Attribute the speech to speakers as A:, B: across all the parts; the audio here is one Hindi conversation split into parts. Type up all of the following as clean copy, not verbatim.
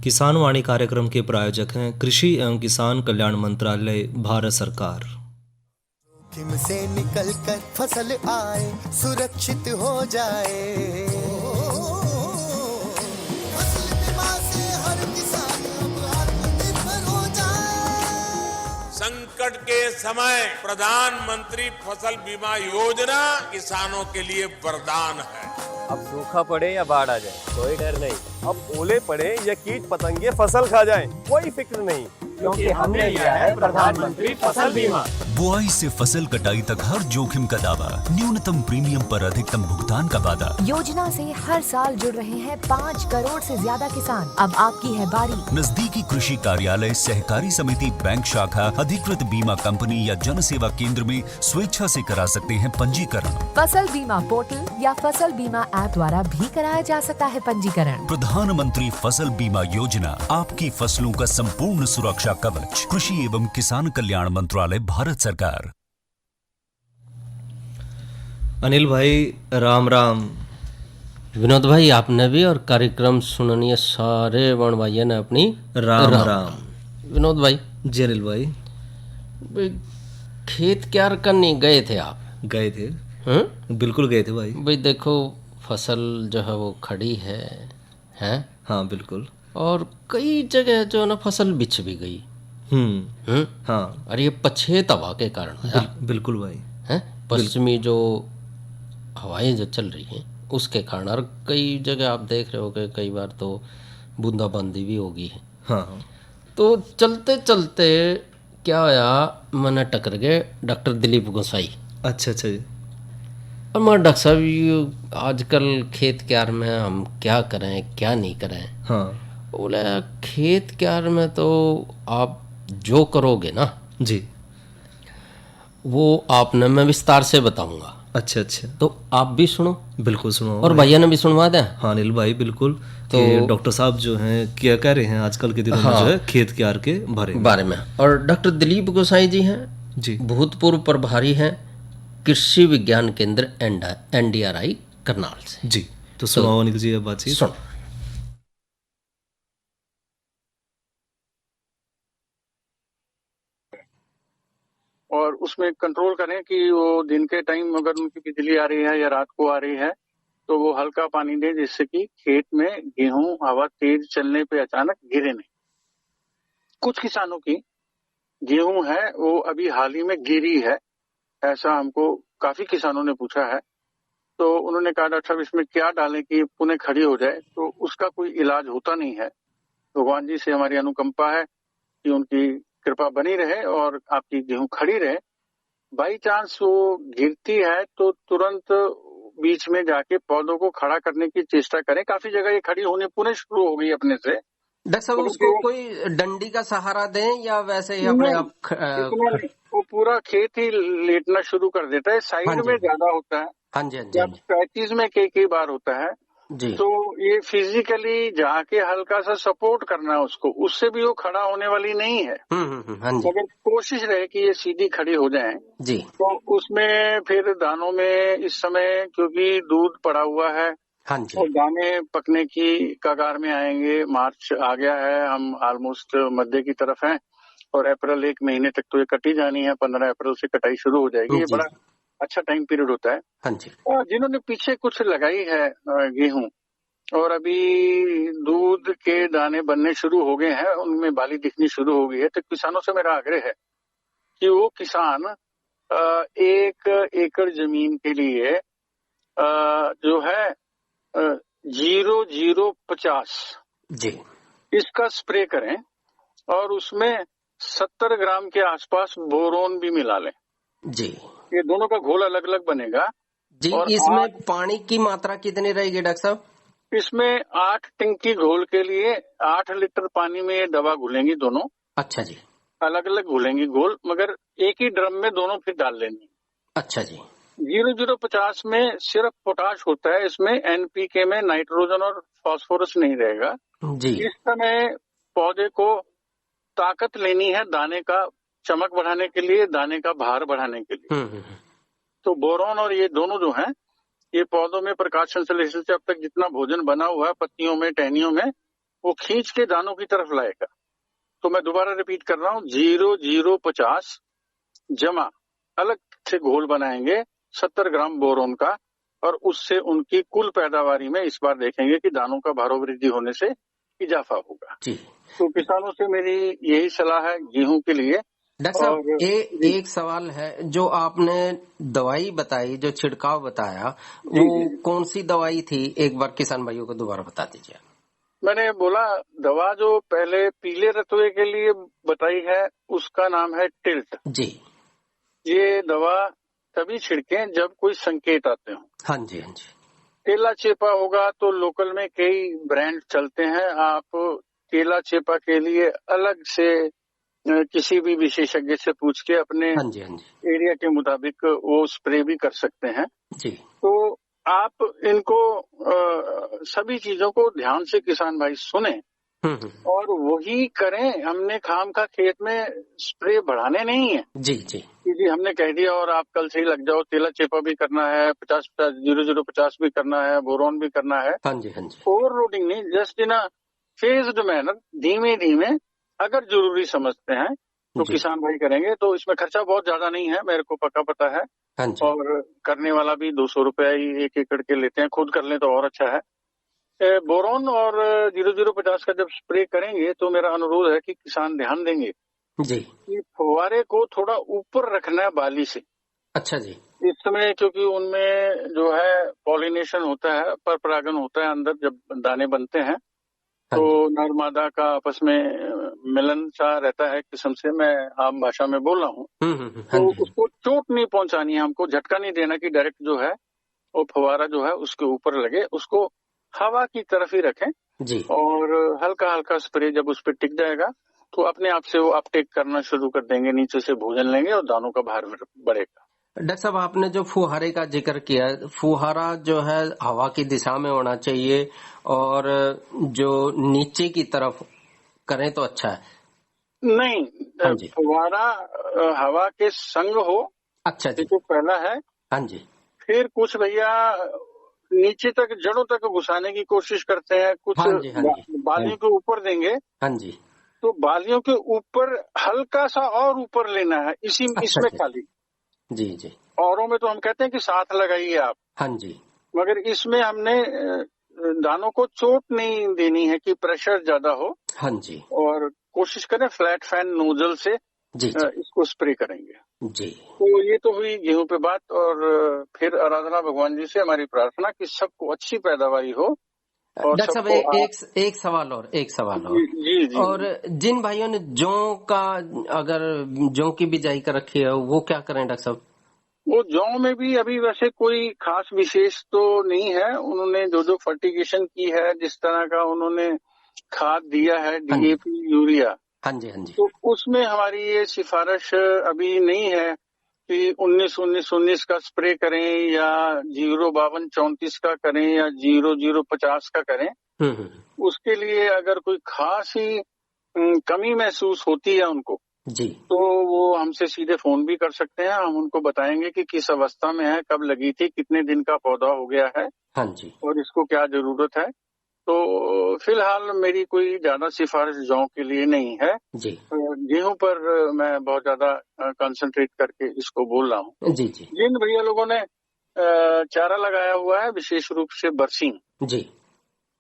A: किसान वाणी कार्यक्रम के प्रायोजक हैं कृषि एवं किसान कल्याण मंत्रालय, भारत सरकार।
B: जोखिम से निकल कर फसल आए, सुरक्षित हो जाए, फसल बीमा से हर किसान अब आत्मनिर्भर हो जाए।
C: संकट के समय प्रधानमंत्री फसल बीमा योजना किसानों के लिए वरदान है।
D: अब सूखा पड़े या बाढ़ आ जाए कोई डर नहीं, अब ओले पड़े या कीट पतंगे फसल खा जाए कोई फिक्र नहीं, क्योंकि हमने लिया है प्रधानमंत्री फसल बीमा।
E: बुआई से फसल कटाई तक हर जोखिम का दावा, न्यूनतम प्रीमियम पर अधिकतम भुगतान का वादा।
F: योजना से हर साल जुड़ रहे हैं 5 करोड़ से ज्यादा किसान। अब आपकी है बारी।
E: नजदीकी कृषि कार्यालय, सहकारी समिति, बैंक शाखा, अधिकृत बीमा कंपनी या जन सेवा केंद्र में स्वेच्छा से करा सकते हैं पंजीकरण।
F: फसल बीमा पोर्टल या फसल बीमा ऐप द्वारा भी कराया जा सकता है पंजीकरण।
E: प्रधानमंत्री फसल बीमा योजना, आपकी फसलों का संपूर्ण सुरक्षा कवच। कृषि एवं किसान कल्याण मंत्रालय, भारत सरकार।
A: अनिल भाई राम राम।
G: विनोद भाई आपने भी और कार्यक्रम सुननिए सारे वण भाइयों ने अपनी
A: राम राम।
G: विनोद भाई
A: जी अनिल भाई,
G: खेत क्या करने गए थे आप?
A: गए थे। बिल्कुल गए थे भाई।
G: भाई देखो फसल जो है वो खड़ी है हैं?
A: हाँ बिल्कुल।
G: और कई जगह जो है ना फसल बिछ भी गई।
A: हाँ।
G: और ये पछेत हवा के कारण
A: बिल्कुल भाई
G: हैं, पश्चिमी जो हवाएं जो चल रही हैं उसके कारण। और कई जगह आप देख रहे हो कि कई बार तो बूंदाबांदी भी होगी है।
A: हाँ।
G: तो चलते चलते क्या होया, मैंने टकर गए डॉक्टर दिलीप गोसाई।
A: अच्छा जी।
G: और मैं डॉक्टर साहब ये आजकल खेत क्यार में हम क्या करें क्या नहीं करें।
A: हाँ।
G: बोले खेत क्यार में तो आप जो करोगे ना
A: जी,
G: वो आपने मैं विस्तार से बताऊंगा।
A: अच्छा,
G: तो आप भी सुनो।
A: बिल्कुल सुनो।
G: और भैया ने भी सुनवा दें।
A: हाँ अनिल भाई बिल्कुल।
G: तो
A: डॉक्टर साहब जो हैं क्या कह रहे हैं आजकल के दिनों में जो है खेत क्यार के बारे में।
G: और डॉक्टर दिलीप गोसाई जी हैं
A: जी,
G: भूतपूर्व प्रभारी हैं कृषि विज्ञान केंद्र NDRI करनाल से।
A: जी तो सुनाओ अनिल जी अब बातचीत।
G: सुनो।
H: और उसमें कंट्रोल करें कि वो दिन के टाइम अगर उनकी बिजली आ रही है या रात को आ रही है तो वो हल्का पानी दें, जिससे कि खेत में गेहूं हवा तेज चलने पे अचानक गिरे नहीं। कुछ किसानों की गेहूं है वो अभी हाल ही में गिरी है, ऐसा हमको काफी किसानों ने पूछा है। तो उन्होंने कहा डॉक्टर साहब इसमें क्या डालें कि पुनः खड़ी हो जाए, तो उसका कोई इलाज होता नहीं है। भगवान जी से हमारी अनुकंपा है कि उनकी कृपा बनी रहे और आपकी गेहूं खड़ी रहे। बाई चांस वो गिरती है तो तुरंत बीच में जाके पौधों को खड़ा करने की चेष्टा करें। काफी जगह ये खड़ी होने पुनः शुरू हो गई अपने से।
G: डॉक्टर साहब उसको कोई डंडी का सहारा दें या वैसे ही अपने आप?
H: वो पूरा खेत ही लेटना शुरू कर देता है। साइड में ज्यादा होता है।
G: हाँ जी, हाँ जी।
H: प्रैक्टिस में कई बार होता है
G: जी।
H: तो ये फिजिकली जाके हल्का सा सपोर्ट करना है उसको, उससे भी वो खड़ा होने वाली नहीं है।
G: हाँ जी।
H: अगर कोशिश रहे कि ये सीधी खड़ी हो जाए
G: जी,
H: तो उसमें फिर दानों में इस समय क्योंकि दूध पड़ा हुआ है,
G: हाँ जी,
H: और दाने पकने की कगार में आएंगे। मार्च आ गया है, हम ऑलमोस्ट मध्य की तरफ हैं और अप्रैल 1 महीने तक तो ये कटी जानी है। 15 अप्रैल से कटाई शुरू हो जाएगी। ये बड़ा अच्छा टाइम पीरियड होता है।
G: हाँ जी।
H: जिन्होंने पीछे कुछ लगाई है गेहूं और अभी दूध के दाने बनने शुरू हो गए हैं, उनमें बाली दिखनी शुरू हो गई है, तो किसानों से मेरा आग्रह है कि वो किसान 1 एकड़ जमीन के लिए जो है 0050
G: जी
H: इसका स्प्रे करें और उसमें 70 ग्राम के आसपास बोरोन भी मिला लें।
G: जी,
H: ये दोनों का घोल अलग अलग बनेगा
G: जी।
H: और
G: इसमें पानी की मात्रा कितनी रहेगी डॉक्टर साहब?
H: इसमें 8 टंकी घोल के लिए 8 लीटर पानी में ये दवा घुलेंगी दोनों।
G: अच्छा जी।
H: अलग अलग घुलेंगी घोल, मगर एक ही ड्रम में दोनों फिर डाल लेंगी।
G: अच्छा जी।
H: 0050 में सिर्फ पोटाश होता है, इसमें NPK में नाइट्रोजन और फास्फोरस नहीं रहेगा।
G: जी।
H: इस समय पौधे को ताकत लेनी है दाने का चमक बढ़ाने के लिए, दाने का भार बढ़ाने के लिए। तो बोरॉन और ये दोनों जो हैं ये पौधों में प्रकाश संश्लेषण से अब तक जितना भोजन बना हुआ है पत्तियों में टहनियों में वो खींच के दानों की तरफ लाएगा। तो मैं दोबारा रिपीट कर रहा हूँ, 0050 जमा अलग से घोल बनाएंगे 70 ग्राम बोरोन का, और उससे उनकी कुल पैदावारी में इस बार देखेंगे कि दानों का भारोवृद्धि होने से इजाफा होगा।
G: जी
H: तो किसानों से मेरी यही सलाह है गेहूं के लिए।
G: डॉक्टर साहब,
H: और
G: एक सवाल है, जो आपने दवाई बताई, जो छिड़काव बताया, वो कौन सी दवाई थी? एक बार किसान भाइयों को दोबारा बता दीजिए।
H: मैंने बोला, दवा जो पहले पीले रतुए के लिए बताई है उसका नाम है टिल्ट।
G: जी,
H: ये दवा तभी छिड़कें जब कोई संकेत आते हो।
G: हाँ जी, हाँ जी।
H: केला चेपा होगा तो लोकल में कई ब्रांड चलते हैं, आप केला चेपा के लिए अलग से किसी भी विशेषज्ञ से पूछ के अपने
G: हाँ जी, हाँ जी।
H: एरिया के मुताबिक वो स्प्रे भी कर सकते हैं।
G: जी,
H: तो आप इनको सभी चीजों को ध्यान से किसान भाई सुने और वही करें। हमने खाम का खेत में स्प्रे बढ़ाने नहीं है
G: जी, जी,
H: जी, हमने कह दिया और आप कल से ही लग जाओ। तेला चेपा भी करना है, 50-50 भी करना है, बोरोन भी करना है।
G: हाँ जी, हाँ जी।
H: ओवरलोडिंग नहीं, just in a phased manner, धीमे धीमे अगर जरूरी समझते हैं तो
G: जी।
H: किसान भाई करेंगे। तो इसमें खर्चा बहुत ज्यादा नहीं है, मेरे को पक्का पता है।
G: हाँ जी,
H: और करने वाला भी 200 रुपया ही 1 एकड़ के लेते हैं, खुद कर लें तो और अच्छा है। बोरोन और 0050 का जब स्प्रे करेंगे तो मेरा अनुरोध है कि किसान ध्यान देंगे
G: जी।
H: कि फुहारे को थोड़ा ऊपर रखना है बाली से।
G: अच्छा जी।
H: इस समय क्योंकि उनमें जो है पॉलिनेशन होता है, पर परागन होता है अंदर जब दाने बनते हैं,
G: हाँ
H: तो नर मादा का आपस में मिलन सा रहता है किस्म से, मैं आम भाषा में बोल रहा हूँ।
G: हाँ
H: तो
G: जी,
H: उसको चोट नहीं पहुंचानी है, हमको झटका नहीं देना कि डायरेक्ट जो है वो फवारा जो है उसके ऊपर लगे, उसको हवा की तरफ ही रखें।
G: जी।
H: और हल्का हल्का स्प्रे जब उस पर टिक जाएगा तो अपने आप से वो अपटेक करना शुरू कर देंगे, नीचे से भोजन लेंगे और दानों का भार बढ़ेगा।
G: डॉक्टर साहब, आपने जो फुहारे का जिक्र किया, फुहारा जो है हवा की दिशा में होना चाहिए और जो नीचे की तरफ करें तो अच्छा है?
H: नहीं,
G: हाँ जी।
H: फुहारा हवा के संग हो।
G: अच्छा जी।
H: ये तो पहला है।
G: हाँ जी।
H: फिर कुछ भैया नीचे तक जड़ों तक घुसाने की कोशिश करते हैं, कुछ
G: हाँ जी, हाँ जी।
H: बालियों के ऊपर देंगे।
G: हाँ जी।
H: तो बालियों के ऊपर हल्का सा और ऊपर लेना है,
G: अच्छा
H: इसमें
G: जी।
H: खाली।
G: जी, जी।
H: औरों में तो हम कहते हैं कि साथ लगाइए आप,
G: हाँ जी।
H: मगर इसमें हमने दानों को चोट नहीं देनी है कि प्रेशर ज्यादा हो।
G: हाँ जी।
H: और कोशिश करें फ्लैट फैन नोजल से
G: जी, जी।
H: इसको स्प्रे करेंगे।
G: जी।
H: तो ये तो हुई गेहूं पे बात। और फिर आराधना भगवान जी से हमारी प्रार्थना कि सबको अच्छी पैदावारी हो। और
G: डॉक्टर साहब, एक सवाल और
H: जी।
G: और जिन भाइयों ने जौ का, अगर जौ की बिजाई कर रखी है, वो क्या करें डॉक्टर साहब?
H: वो जौ में भी अभी वैसे कोई खास विशेष तो नहीं है। उन्होंने जो फर्टिगेशन की है, जिस तरह का उन्होंने खाद दिया है, DAP, यूरिया,
G: हाँ जी, हाँ जी।
H: तो उसमें हमारी ये सिफारिश अभी नहीं है कि 19-19-19 का स्प्रे करें या 052-34 का करें या 0050 का करें। उसके लिए अगर कोई खास ही कमी महसूस होती है उनको,
G: जी,
H: तो वो हमसे सीधे फोन भी कर सकते हैं। हम उनको बताएंगे कि किस अवस्था में है, कब लगी थी, कितने दिन का पौधा हो गया है
G: हाँ जी।
H: और इसको क्या जरूरत है। तो फिलहाल मेरी कोई ज्यादा सिफारिश जौ के लिए नहीं है।
G: जी,
H: गेहूं पर मैं बहुत ज्यादा कंसंट्रेट करके इसको बोल रहा हूँ।
G: जी, जी।
H: जिन भैया लोगों ने चारा लगाया हुआ है, विशेष रूप से बरसीम,
G: जी,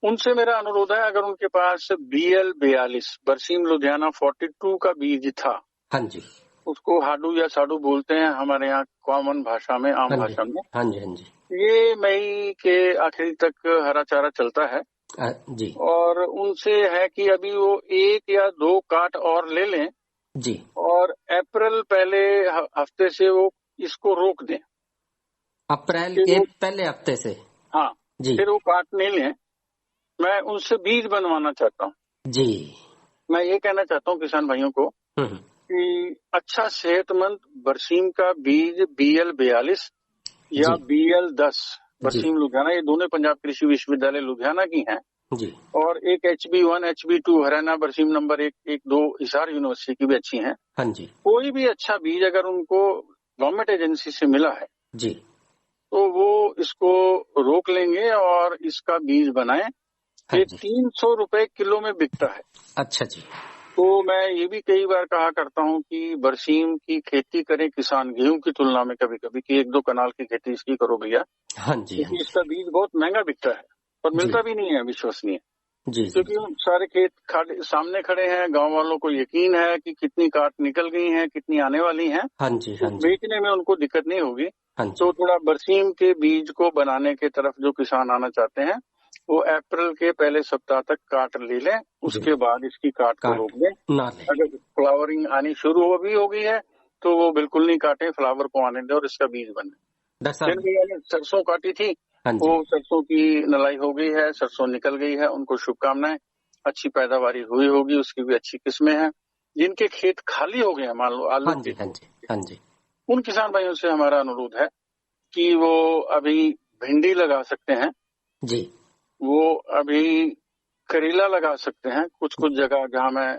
H: उनसे मेरा अनुरोध है, अगर उनके पास BL42 बरसीम लुधियाना 42 का बीज था,
G: हाँ जी।
H: उसको हाडू या साडू बोलते हैं हमारे यहाँ कॉमन भाषा में, आम भाषा में।
G: हाँ जी, हाँ जी।
H: ये मई के आखिरी तक हरा चारा चलता है।
G: जी,
H: और उनसे है कि अभी वो 1 या 2 काट और ले लें
G: जी।
H: और अप्रैल पहले हफ्ते से वो इसको रोक दें।
G: अप्रैल के पहले हफ्ते से?
H: हाँ
G: जी।
H: फिर वो काट नहीं लें। मैं उनसे बीज बनवाना चाहता हूँ।
G: जी।
H: मैं ये कहना चाहता हूँ किसान भाइयों को कि अच्छा सेहतमंद बरसीम का बीज BL42 या BL10 बरसीम लुधियाना, ये दोनों पंजाब कृषि विश्वविद्यालय लुधियाना की हैं।
G: जी।
H: और एक HB1 HB2 हरियाणा बरसीम नंबर 1-2 हिसार यूनिवर्सिटी की भी अच्छी हैं।
G: हाँ जी।
H: कोई भी अच्छा बीज अगर उनको गवर्नमेंट एजेंसी से मिला है
G: जी,
H: तो वो इसको रोक लेंगे और इसका बीज बनाएं ये
G: जी।
H: 300 रुपए किलो में बिकता है।
G: अच्छा जी।
H: तो मैं ये भी कई बार कहा करता हूँ कि बरसीम की खेती करें किसान गेहूं की तुलना में कभी कभी कि 1-2 कनाल की खेती इसकी करो भैया,
G: हाँ जी, हाँ
H: क्योंकि
G: जी।
H: इसका बीज बहुत महंगा बिकता है और
G: जी।
H: मिलता भी नहीं है विश्वसनीय।
G: जी जी
H: क्योंकि हम सारे खेत सामने खड़े हैं, गांव वालों को यकीन है कि कितनी काट निकल गई हैं, कितनी आने वाली हैं,
G: हाँ जी,
H: तो
G: हाँ जी,
H: बेचने में उनको दिक्कत नहीं होगी।
G: हाँ जी।
H: तो थोड़ा बरसीम के बीज को बनाने की तरफ जो किसान आना चाहते हैं वो अप्रैल के पहले सप्ताह तक काट ले लें, उसके बाद इसकी काट को
G: काट
H: रोक दें।
G: ना ले।
H: अगर फ्लावरिंग आनी शुरू हो गई है तो वो बिल्कुल नहीं काटें, फ्लावर को आने दें और इसका बीज बने।
G: डॉक्टर
H: जिन
G: साहब।
H: भैया ने सरसों काटी थी
G: हाँ जी।
H: वो सरसों की नलाई हो गई है, सरसों निकल गई है, उनको शुभकामनाएं, अच्छी पैदावारी हुई होगी, उसकी भी अच्छी किस्में हैं। जिनके खेत खाली हो गए हैं, मान लो आलू
G: हाँ जी,
H: के,
G: हाँ जी, हाँ जी।
H: उन किसान भाइयों से हमारा अनुरोध है कि वो अभी भिंडी लगा सकते हैं,
G: जी।
H: वो अभी करेला लगा सकते हैं। कुछ कुछ जगह जहाँ मैं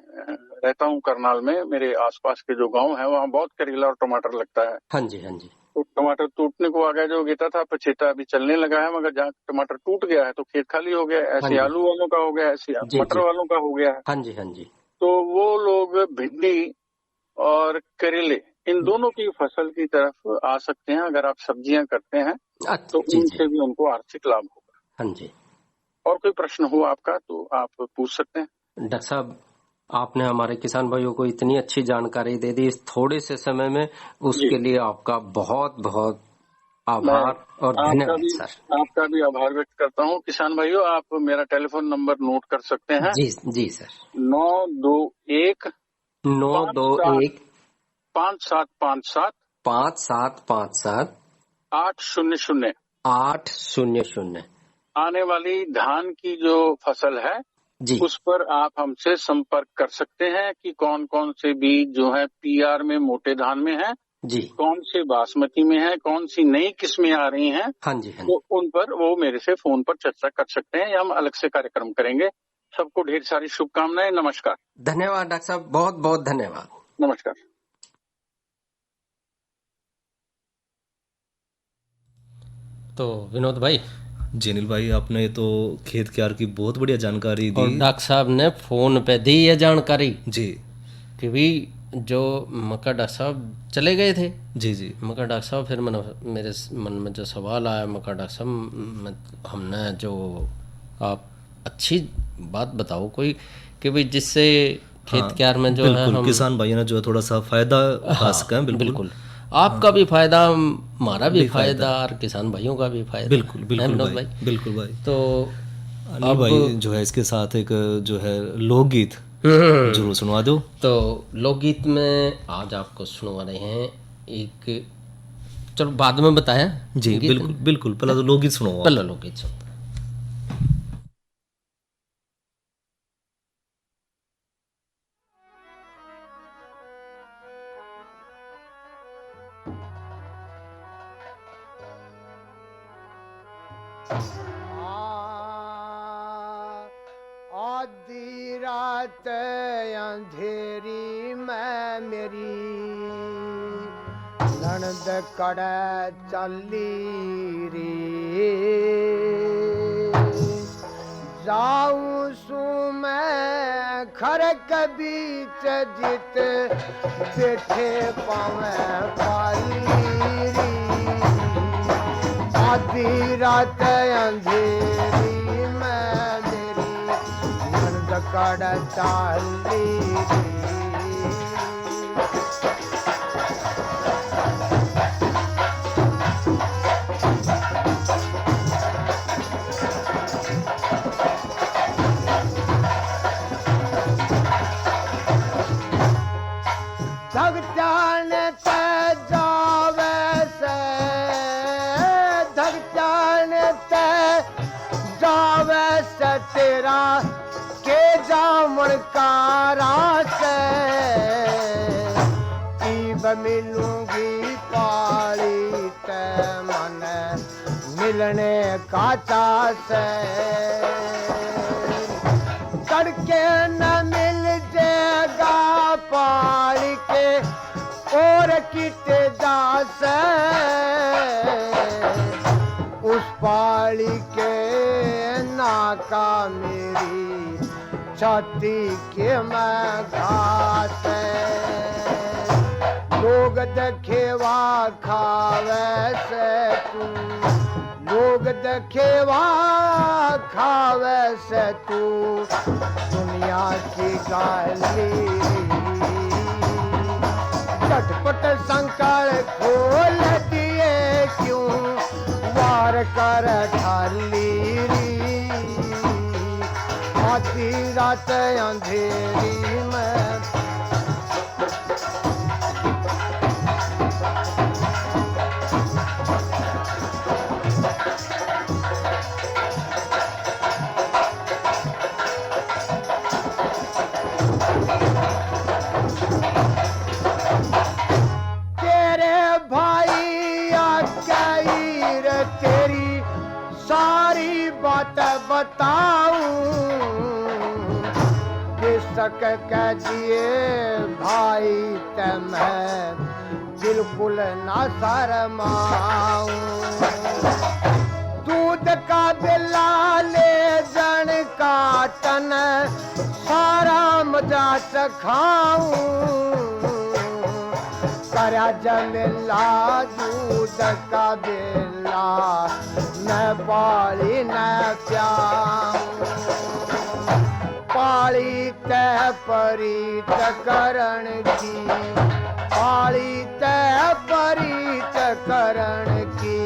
H: रहता हूँ करनाल में, मेरे आसपास के जो गांव हैं वहाँ बहुत करेला और टमाटर लगता है।
G: हाँ जी, हाँ जी।
H: तो टमाटर टूटने को आ गया, जो गेता था पछेता अभी चलने लगा है, मगर जहाँ टमाटर टूट गया है तो खेत खाली हो गया है।
G: हाँ
H: ऐसे
G: जी।
H: आलू वालों का हो गया है, ऐसे
G: जी,
H: मटर
G: जी।
H: वालों का हो गया है।
G: हाँ जी, हाँ जी।
H: तो वो लोग भिंडी और करेले इन दोनों की फसल की तरफ आ सकते हैं। अगर आप सब्जियां करते हैं
G: अच्छा,
H: तो
G: जी जी।
H: उनसे भी उनको आर्थिक लाभ होगा।
G: हाँ जी।
H: और कोई प्रश्न हो आपका तो आप पूछ सकते हैं।
G: डॉक्टर साहब, आपने हमारे किसान भाइयों को इतनी अच्छी जानकारी दे दी इस थोड़े से समय में, उसके लिए आपका बहुत बहुत आभार और धन्यवाद सर।
H: आपका भी आभार व्यक्त करता हूँ। किसान भाइयों, आप मेरा टेलीफोन नंबर नोट कर सकते हैं।
G: जी जी सर।
H: 921
G: 921
H: 5757
G: 5757
H: 800।
G: 800।
H: आने वाली धान की जो फसल है
G: जी।
H: उस पर आप हमसे संपर्क कर सकते हैं कि कौन कौन से बीज जो है पीआर में मोटे धान में है,
G: जी।
H: कौन से बासमती में है, कौन सी नई किस्में आ रही हैं,
G: हाँ जी, हाँ जी।
H: तो उन पर वो मेरे से फोन पर चर्चा कर सकते हैं या हम अलग से कार्यक्रम करेंगे। सबको ढेर सारी शुभकामनाएं। नमस्कार।
G: धन्यवाद डॉक्टर साहब, बहुत बहुत धन्यवाद।
H: नमस्कार।
G: तो विनोद भाई,
A: जी अनिल भाई, आपने तो खेत क्यार की बहुत बढ़िया जानकारी
G: और
A: दी।
G: डॉक्टर साहब ने फोन पे दी ये जानकारी
A: जी
G: कि भी जो मक्का डॉक्टर साहब चले गए थे।
A: जी जी।
G: मक्का डॉक्टर साहब, फिर मेरे मन में जो सवाल आया, मक्का डॉक्टर साहब हमने जो आप अच्छी बात बताओ कोई कि भाई जिससे खेत क्यार में जो है
A: बिल्कुल
G: हम
A: किसान भाइयों ने जो है थोड़ा सा फायदा उठा सकें।
G: बिल्कुल आपका भी फायदा, हमारा भी फायदा और किसान भाइयों का भी फायदा।
A: बिल्कुल
G: है
A: बिल्कुल
G: विनोद
A: भाई, बिल्कुल भाई।
G: तो
A: अनिल भाई जो है इसके साथ एक जो है लोकगीत जरूर सुनवा दो।
G: तो लोकगीत में आज आपको सुनवा रहे हैं एक, चलो बाद में बताया।
A: जी बिल्कुल बिल्कुल, पहले तो लोकगीत सुनो।
G: पहले लोकगीत सुनो।
B: आधी रात अंधेरी में मेरी ननद कड़े चली रे, जाऊं सू मैं खर के बीच जित बैठे पावे पाली री, आधी रात अंधेरी में मेरी ननद कड़ चाली री। धगचान ते जावे से, धगचान ते जावे से तेरा के जामन कारा से, ईब मिलूंगी पाली ते मन मिलने का चासे, तड़के न मिल जाएगा पाली के और किट दास, उस पाली के नाका में
I: छाती के मैं घास लोग देखेवा खावे से तू लोग देखेवा खावे से तू दुनिया की गाली झटपट संकल खोल दिए क्यों वार कर ढाली आती रात अंधेरी में बताऊं किसक कह दिए भाई ते मैं बिल्कुल ना शर्माऊं दूध का बिल्ला ले जन का तन सारा मजा चखाऊं करा जमिला दूध का बिल्ला न पाली न प्याऊं पाली तय परीत करण की पाली तय परीत करण की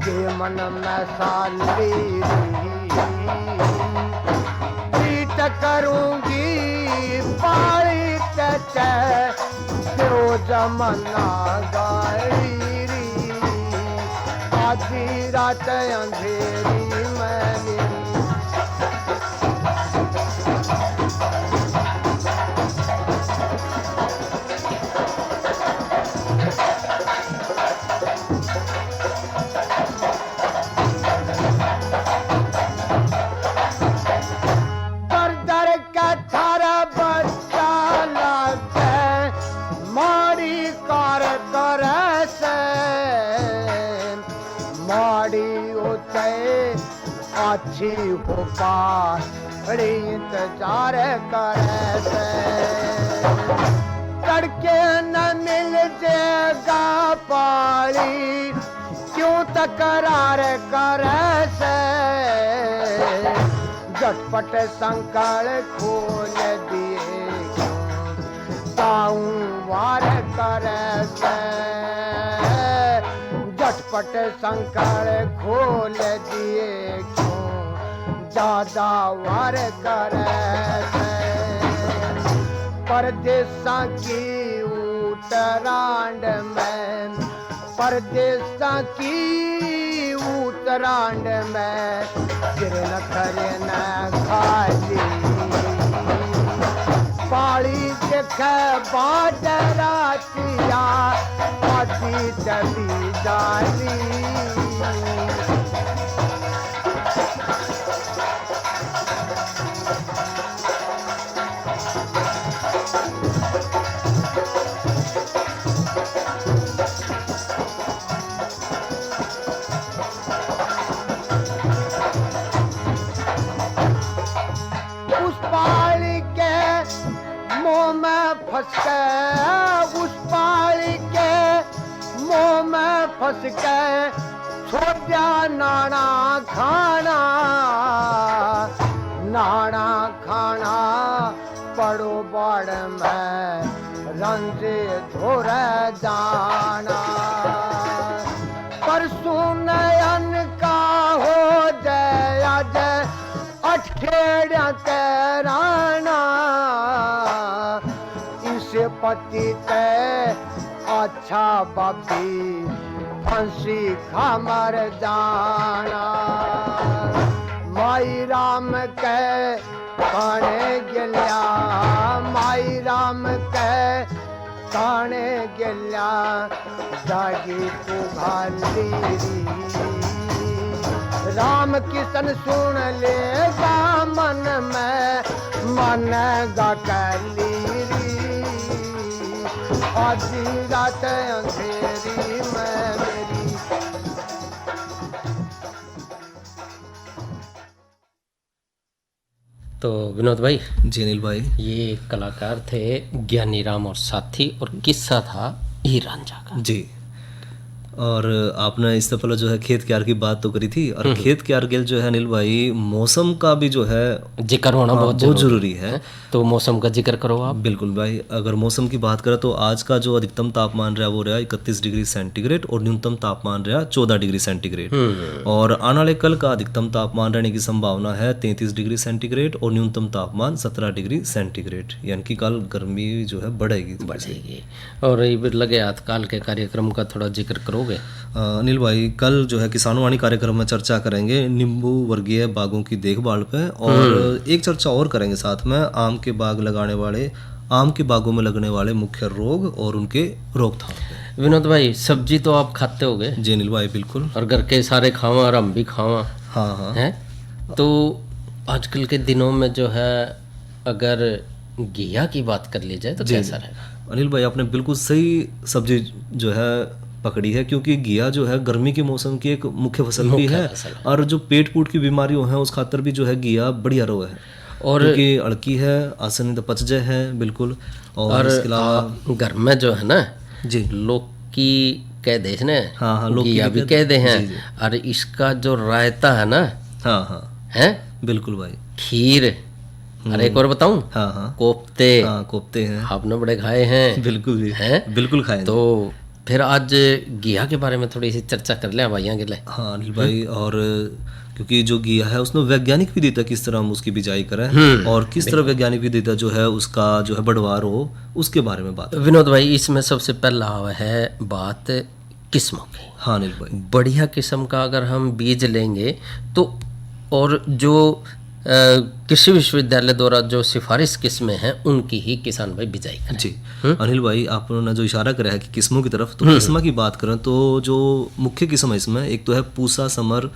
I: के मन में साली प्रीत करूंगी पाली तय जो जमना गाड़ी आधी रात अंधेरी में दर दर का थारा बच्चा लगे मारी कार करे से माड़ी होते अच्छी हो पाड़ी इंतजार करे से तड़के न मिल जाएगा पाली क्यों तकरार करे से झटपट संकल खोल दिए ताऊं वार करे से झटपट संकल खोल दिए क्यों ज्यादा वार करे से परदेसा की उत्तरांड में परदेसा की उत्तरांड में गिरन करे न खाली पाली देख बाट रातिया पाटी चली डाली फंस के उस पाली के मुंह में फंस के छोड़ा नाना खाना पड़ो बाड़ में रंजे धोर जाना परसों नयन का हो जय जय अठेड़ा तेराना पति ते अच्छा बापी फंसी खमर जाना माई राम के काने गिल्या माई राम के काने गिल्या जागी तू घाली राम किशन सुन लेगा मन में मन गा कैली आधी रात अंधेरी में मेरी
G: तो विनोद भाई,
A: जी अनिल भाई।
G: ये कलाकार थे ज्ञानी राम और साथी, और किस्सा था हीर रांझा का।
A: जी, और आपने इससे पहले जो है खेत क्यार की बात तो करी थी, और खेत क्यार के जो है अनिल भाई मौसम का भी जो है
G: जिक्र होना बहुत
A: जरूरी है।
G: तो मौसम का जिक्र करो आप।
A: बिल्कुल भाई, अगर मौसम की बात करें तो आज का जो अधिकतम तापमान रहा वो रहा 31 डिग्री सेंटीग्रेड और न्यूनतम तापमान रहा 14 डिग्री सेंटीग्रेड। और आने वाले कल का अधिकतम तापमान रहने की संभावना है 33 डिग्री सेंटीग्रेड और न्यूनतम तापमान 17 डिग्री सेंटीग्रेड, यानी कि कल गर्मी जो है बढ़ेगी।
G: और ये लगे हाथकाल के कार्यक्रम का थोड़ा जिक्र करोगे?
A: अनिल भाई, कल जो है किसानों वाणी कार्यक्रम में चर्चा करेंगे नींबू वर्गीय बागों की देखभाल पे, और एक चर्चा और करेंगे साथ में आम के बागों में लगने वाले मुख्य रोग और उनके रोकथाम पे।
G: विनोद भाई, सब्जी तो आप खाते होगे?
A: जी अनिल भाई, बिल्कुल।
G: और घर के सारे खावा और हम भी खावा।
A: हाँ।
G: हैं तो आजकल के दिनों में जो है अगर घिया की बात कर ली जाए तो कैसा रहेगा?
A: अनिल भाई, आपने बिल्कुल सही सब्जी जो है पकड़ी है, क्योंकि घिया जो है गर्मी के मौसम की एक मुख्य फसल भी है, और जो पेट पूट की बीमारियों हैं उस खातर भी जो है घिया बढ़िया रो है, और क्योंकि अड़की है, आसानी तो पच जाए है, बिल्कुल। और इसके अलावा
G: घर में जो है ना
A: जी
G: लौकी कह दे ने,
A: हाँ,
G: घिया भी कह दे हैं। और इसका जो रायता है ना,
A: हाँ
G: है
A: बिल्कुल भाई,
G: खीर। अरे एक और बताऊं?
A: हाँ,
G: कोफ्ते
A: हैं,
G: आपने बड़े खाए हैं?
A: बिल्कुल भी
G: हैं,
A: बिल्कुल खाए।
G: तो फिर आज घिया के बारे में थोड़ी सी चर्चा कर ले भाइयों के लिए।
A: हाँ अनिल भाई, और क्योंकि जो घिया है उसमें वैज्ञानिक विधिता किस तरह हम उसकी बिजाई करें और किस तरह वैज्ञानिक विधिता जो है उसका जो है बढ़वार हो, उसके बारे में बात।
G: विनोद भाई, इसमें सबसे पहला है बात किस्मों की।
A: हाँ अनिल भाई,
G: बढ़िया किस्म का अगर हम बीज लेंगे तो, और जो कृषि विश्वविद्यालय द्वारा जो सिफारिश किस्में हैं उनकी ही किसान भाई बिजाई करें।
A: जी अनिल भाई, आपने जो इशारा करा है कि किस्मों की तरफ, तो किस्म की बात करें तो जो मुख्य किस्म है इसमें एक तो है पूसा समर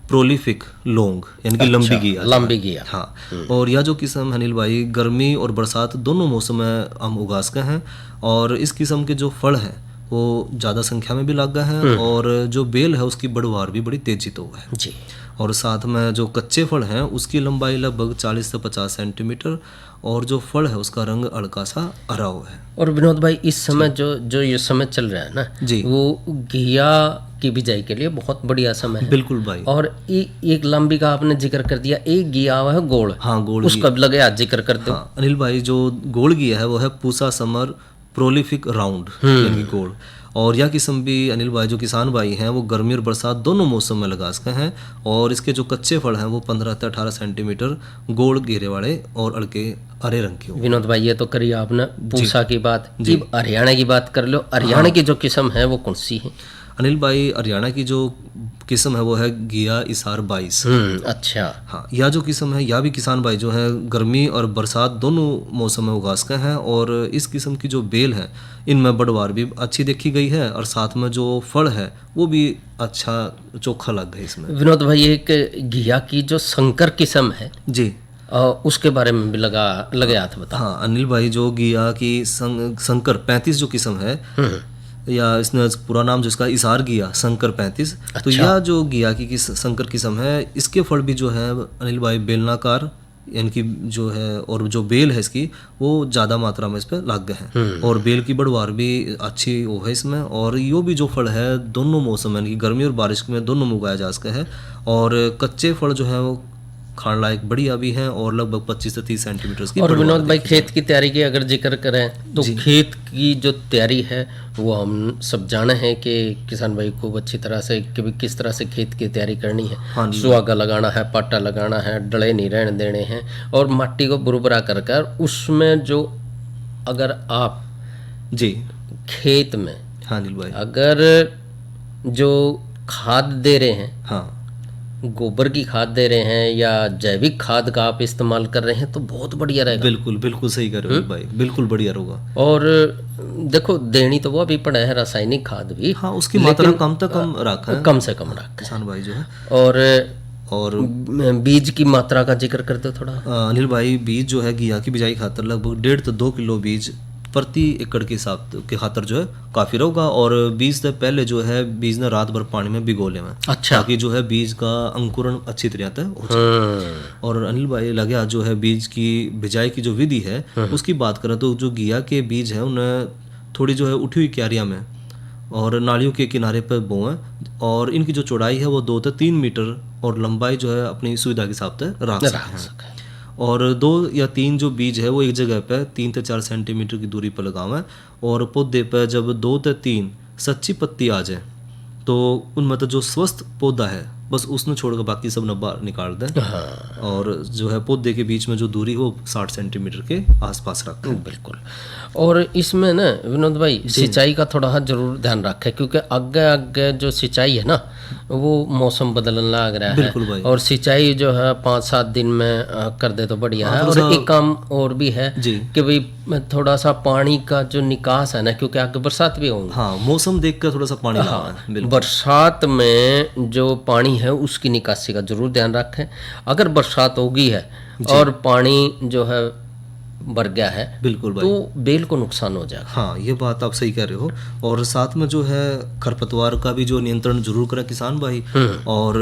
A: प्रोलिफिक लॉन्ग, यानी कि लंबी घिया। हाँ, और यह जो किस्म है अनिल भाई गर्मी और बरसात दोनों मौसम में हम उगा सकते हैं, और इस किस्म के जो फल हैं वो ज़्यादा संख्या में भी लग गए हैं, और जो बेल है उसकी बढ़वार भी बड़ी तेजी तो है
G: जी।
A: और साथ में जो कच्चे फल हैं उसकी लंबाई लगभग 40 से 50 सेंटीमीटर, और जो फल है उसका रंग हल्का सा हराव है।
G: और विनोद भाई, इस समय जो ये समय चल रहा है ना
A: जी,
G: वो घिया की बिजाई के लिए बहुत बढ़िया समय है।
A: बिल्कुल भाई।
G: और एक लंबी का आपने जिक्र कर दिया, एक घिया हुआ है गोल।
A: हाँ, गोल,
G: उसका भी लगे आज जिक्र कर दो।
A: हाँ अनिल भाई, जो गोल घिया है वो है पूसा समर प्रोलिफिक राउंड, यानी गोल। और यह किस्म भी अनिल भाई जो किसान भाई हैं वो गर्मी और बरसात दोनों मौसम में लगा सकते हैं, और इसके जो कच्चे फल हैं वो 15 से 18 सेंटीमीटर गोल घेरे वाले और हल्के हरे रंग के।
G: विनोद भाई, ये तो करी आपने पूसा की बात, हरियाणा की बात कर लो। हरियाणा की जो किस्म है वो कौन सी है?
A: अनिल भाई, हरियाणा की जो किस्म है वो है घिया इसार 22।
G: अच्छा।
A: हाँ, यह जो किस्म है यह भी किसान भाई जो है गर्मी और बरसात दोनों मौसम में उगा सकते हैं, और इस किस्म की जो बेल है इनमें बढ़वार भी अच्छी देखी गई है, और साथ में जो फल है वो भी अच्छा चोखा लग गया इसमें।
G: विनोद भाई, एक घिया की जो संकर किस्म है
A: जी,
G: उसके बारे में भी लगे हाथ बता।
A: हाँ अनिल भाई, जो घिया की संकर 35 जो किस्म है, या इसने पूरा नाम जिसका इसार घिया संकर 35।
G: अच्छा।
A: तो यह जो घिया की संकर किस्म है इसके फल भी जो है अनिल भाई बेलनाकार, यानी कि जो है, और जो बेल है इसकी वो ज़्यादा मात्रा में इस पर लग गए हैं, और बेल की बढ़वार भी अच्छी वो है इसमें। और यो भी जो फल है दोनों मौसम यानी कि गर्मी और बारिश में दोनों में उगाया जा सकता है, और कच्चे फल जो है वो खाने लायक बढ़िया भी हैं, और लगभग 25 से 30 सेंटीमीटर की। और
G: विनोद भाई, खेत की तैयारी की अगर जिक्र करें तो खेत की जो तैयारी है वो हम सब जाने हैं कि किसान भाई को अच्छी तरह से किस तरह से खेत की तैयारी करनी है।
A: हाँ,
G: सुहागा लगाना है, पाटा लगाना है, डले नहीं रहने देने हैं, और माटी को बुरबुरा कर कर उसमें जो अगर आप
A: जी
G: खेत में,
A: हाँ अनिल भाई,
G: अगर जो खाद दे रहे हैं,
A: हाँ
G: गोबर की खाद दे रहे हैं या जैविक खाद का आप इस्तेमाल कर रहे हैं तो बहुत बढ़िया रहेगा।
A: बिल्कुल बिल्कुल सही कर रहे हो भाई, बिल्कुल बढ़िया होगा।
G: और देखो, देनी तो वो अभी पड़ा है रासायनिक खाद भी,
A: हाँ उसकी मात्रा कम से कम रखा है,
G: कम से कम रखा
A: किसान भाई जो है।
G: और बीज की मात्रा का जिक्र करते हो थोड़ा।
A: अनिल भाई, बीज जो है घिया की बिजाई खातर लगभग 1.5 से 2 किलो बीज प्रति एकड़ के हिसाब के खातर जो है काफ़ी रहेगा। और बीज से पहले जो है बीज ने रात भर पानी में भिगो ले में,
G: अच्छा,
A: ताकि जो है बीज का अंकुरण अच्छी तरह से हो जाए। और अनिल भाई लगे जो है बीज की बिजाई की जो विधि है उसकी बात करें तो जो घिया के बीज है उन्हें थोड़ी जो है उठी हुई क्यारियाँ में और नालियों के किनारे पर बोएं, और इनकी जो चौड़ाई है वो 2 से 3 मीटर और लंबाई जो है अपनी सुविधा के हिसाब से रख सकते हैं। और 2 या 3 जो बीज है वो एक जगह पे 3 से 4 सेंटीमीटर की दूरी पर लगावें, और पौधे पर जब 2 से 3 सच्ची पत्ती आ जाए तो उन मतलब जो स्वस्थ पौधा है बस उसने छोड़कर बाकी सब न बाहर निकाल दें। और जो है पौधे के बीच में जो दूरी हो 60 सेंटीमीटर के आसपास रखें।
G: बिल्कुल। और इसमें ना विनोद भाई सिंचाई का थोड़ा जरूर ध्यान रखें, क्योंकि आगे आगे जो सिंचाई है ना वो मौसम बदलने लग रहा है।
A: बिल्कुल भाई।
G: और सिंचाई जो है 5-7 दिन में कर दे तो बढ़िया है। और एक काम और भी है कि भाई थोड़ा सा पानी का जो निकास है ना, क्योंकि आगे बरसात भी होंगी।
A: हाँ, मौसम देख कर थोड़ा सा पानी लगाएं।
G: बरसात में जो पानी है उसकी निकासी का जरूर ध्यान रखें। अगर बरसात होगी है और पानी जो है भर गया है,
A: बिल्कुल भाई,
G: तो बेल को नुकसान हो जाएगा।
A: हाँ, ये बात आप सही कह रहे हो। और साथ में जो है खरपतवार का भी जो नियंत्रण जरूर करें किसान भाई। और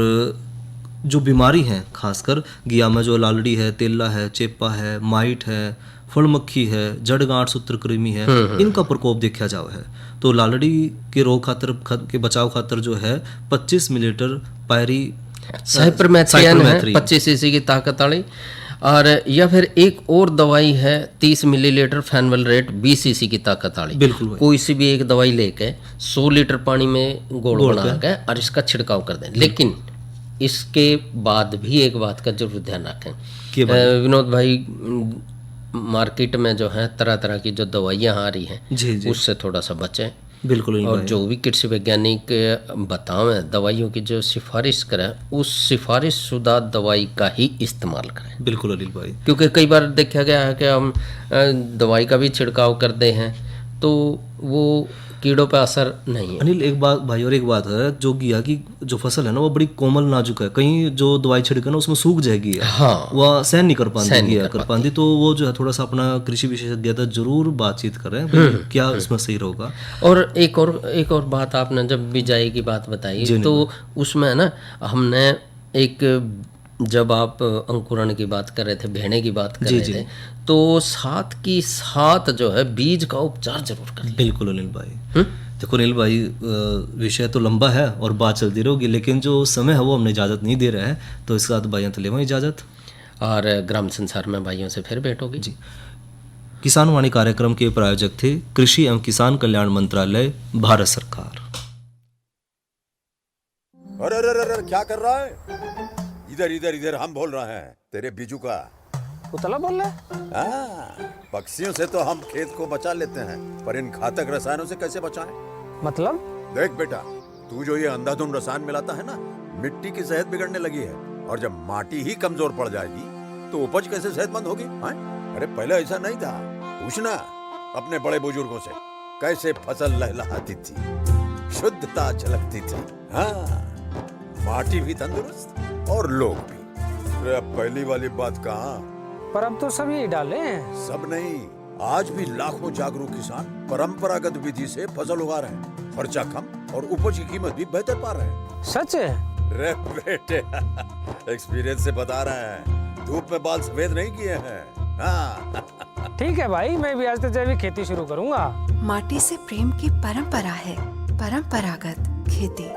A: जो बीमारी है खासकर घिया में जो लालड़ी है, तेला है, चेपा है, माइट है, फल मक्खी है, जड़ गांठ सूत्रकृमि है, इनका प्रकोप देखा जाओ है तो लालड़ी के रोग खातर के बचाव खातर जो है 25 मिलीलीटर पायरी
G: साइपरमेथ्रिन है 25 सीसी की ताकत वाली, और या फिर एक और दवाई है 30 मिलीलीटर फेनवलरेट 20 सीसी की ताकत वाली।
A: बिल्कुल,
G: कोई सी भी एक दवाई लेके 100 लीटर पानी में घोल बना के और इसका छिड़काव कर दें। लेकिन इसके बाद भी एक बात का जरूर ध्यान रखें विनोद भाई, मार्केट में जो है तरह तरह की जो दवाइयाँ आ रही हैं उससे थोड़ा सा बचें।
A: बिल्कुल।
G: और जो भी कृषि वैज्ञानिक बतावें दवाइयों की जो सिफारिश करें उस सिफारिश शुदा दवाई का ही इस्तेमाल करें।
A: बिल्कुल अनिल भाई,
G: क्योंकि कई बार देखा गया है कि हम दवाई का भी छिड़काव करते हैं तो वो कीड़ों पे असर नहीं है।
A: अनिल एक बात भाई, और एक बात है, जो घिया की जो फसल है ना वो बड़ी कोमल नाजुक है। कहीं जो दवाई छिड़के ना उसमें सूख जाएगी,
G: हाँ,
A: वह सहन नहीं कर पाती तो वो जो है थोड़ा सा अपना कृषि विशेषज्ञ से जरूर बातचीत करें क्या इसमें सही होगा।
G: और एक और बात, आपने जब बिजाई की बात बताई तो उसमें ना हमने एक, जब आप अंकुरण की बात कर रहे थे, भेड़े की बात कर रहे थे, तो साथ की साथ जो है बीज का उपचार जरूर करें।
A: बिल्कुल अनिल भाई। देखो अनिल भाई, विषय तो लंबा है और बात चलती रहेगी, लेकिन जो समय है वो हमने इजाज़त नहीं दे रहा है, तो इसके साथ भाइयों तो लेवा इजाज़त।
G: और ग्राम संसार में भाइयों से फिर भेंट होगी जी।
A: किसान वाणी कार्यक्रम के प्रायोजक थे कृषि एवं किसान कल्याण मंत्रालय, भारत सरकार।
J: अरे क्या कर रहा है? इधर इधर इधर, हम बोल रहे हैं तेरे बीजू का।
K: उतला बोल रहा है?
J: हाँ, पक्षियों से तो हम खेत को बचा लेते हैं, पर इन घातक रसायनों से कैसे बचाएं?
K: मतलब?
J: देख बेटा, तू जो ये अंधाधुंध रसायन मिलाता है ना, मिट्टी की सेहत बिगड़ने लगी है। और जब माटी ही कमजोर पड़ जाएगी तो उपज कैसे सेहतमंद होगी? अरे पहले ऐसा नहीं था। पूछना अपने बड़े बुजुर्गों से, कैसे फसल लहलहाती थी, शुद्धता झलकती थी। हाँ, माटी भी तंदुरुस्त और लोग भी। अब पहली वाली बात कहाँ?
K: पर अब तो सब यही डाले हैं।
J: सब नहीं, आज भी लाखों जागरूक किसान परंपरागत विधि से फसल उगा रहे हैं। खर्चा कम और उपज की कीमत भी बेहतर पा रहे हैं।
K: सच है?
J: रे बेटे, एक्सपीरियंस से बता रहे हैं, धूप में बाल सफेद नहीं किए हैं। हाँ।
K: ठीक है भाई, मैं भी आज से जैविक खेती शुरू करूंगा।
L: माटी से प्रेम की परंपरा है, परंपरागत खेती।